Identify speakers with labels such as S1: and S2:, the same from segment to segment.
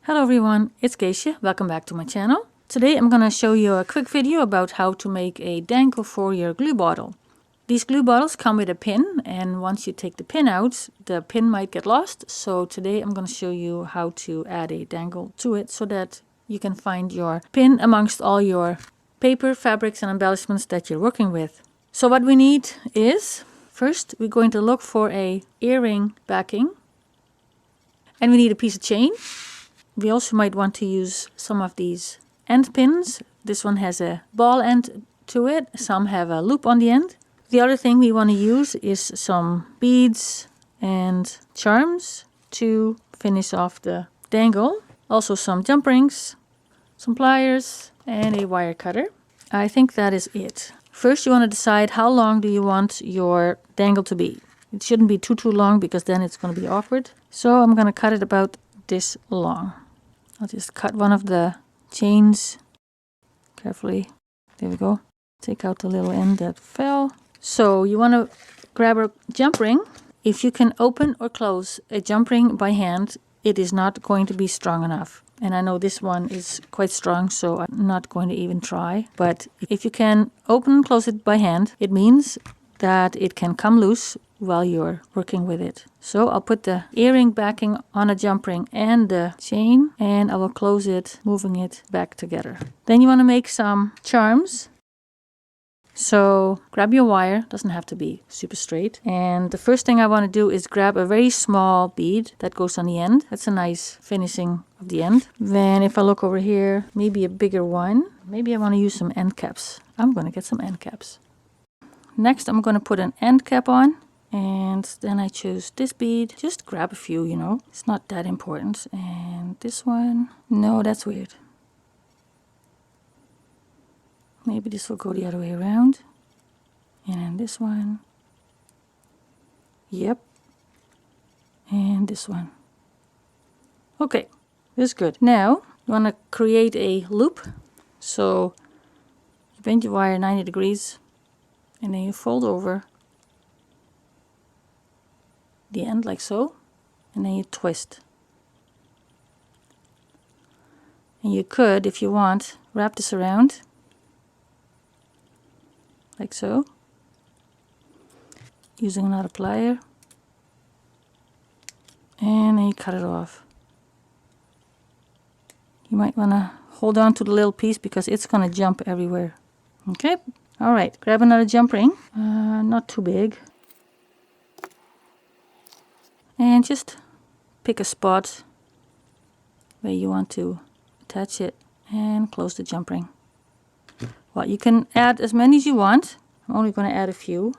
S1: Hello everyone, it's Geesje. Welcome back to my channel. Today I'm going to show you a quick video about how to make a dangle for your glue bottle. These glue bottles come with a pin, and once you take the pin out, the pin might get lost. So today I'm going to show you how to add a dangle to it so that you can find your pin amongst all your paper, fabrics and embellishments that you're working with. So what we need is, first we're going to look for a earring backing, and we need a piece of chain. We also might want to use some of these end pins. This one has a ball end to it. Some have a loop on the end. The other thing we want to use is some beads and charms to finish off the dangle. Also some jump rings, some pliers and a wire cutter. I think that is it. First you want to decide how long do you want your dangle to be. It shouldn't be too long because then it's going to be awkward. So I'm going to cut it about this long. I'll just cut one of the chains carefully. There we go. Take out the little end that fell. So you want to grab a jump ring. If you can open or close a jump ring by hand, it is not going to be strong enough. And I know this one is quite strong, so I'm not going to even try. But if you can open and close it by hand, it means that it can come loose while you're working with it. So I'll put the earring backing on a jump ring and the chain, and I will close it, moving it back together. Then you want to make some charms. So grab your wire, doesn't have to be super straight. And the first thing I want to do is grab a very small bead that goes on the end. That's a nice finishing of the end. Then if I look over here, maybe a bigger one. Maybe I want to use some end caps. I'm going to get some end caps. Next I'm going to put an end cap on. And then I choose this bead. Just grab a few, you know. It's not that important. And this one. No, that's weird. Maybe this will go the other way around. And then this one. Yep. And this one. Okay, this is good. Now, you want to create a loop. So, you bend your wire 90 degrees. And then you fold over the end like so, and then you twist. And you could, if you want, wrap this around like so, using another plier, and then you cut it off. You might want to hold on to the little piece because it's going to jump everywhere. Okay, all right, grab another jump ring, not too big. And just pick a spot where you want to attach it and close the jump ring. Well, you can add as many as you want. I'm only going to add a few.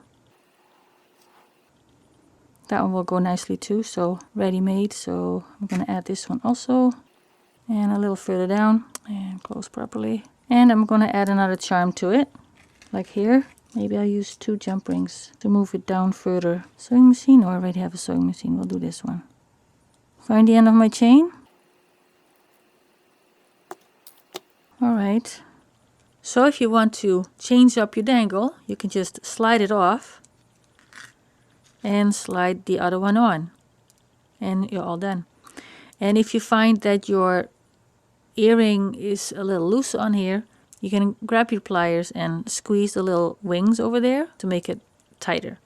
S1: That one will go nicely too, so ready-made. So I'm going to add this one also. And a little further down and close properly. And I'm going to add another charm to it, like here. Maybe I'll use 2 jump rings to move it down further. Sewing machine, or I already have a sewing machine. We'll do this one. Find the end of my chain. Alright. So if you want to change up your dangle, you can just slide it off and slide the other one on. And you're all done. And if you find that your earring is a little loose on here, you can grab your pliers and squeeze the little wings over there to make it tighter.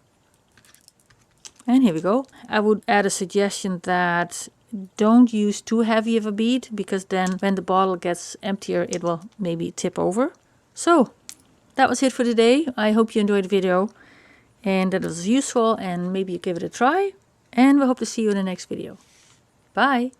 S1: And here we go. I would add a suggestion that don't use too heavy of a bead, because then when the bottle gets emptier, it will maybe tip over. So that was it for today. I hope you enjoyed the video and that it was useful, and maybe you give it a try. And we hope to see you in the next video. Bye!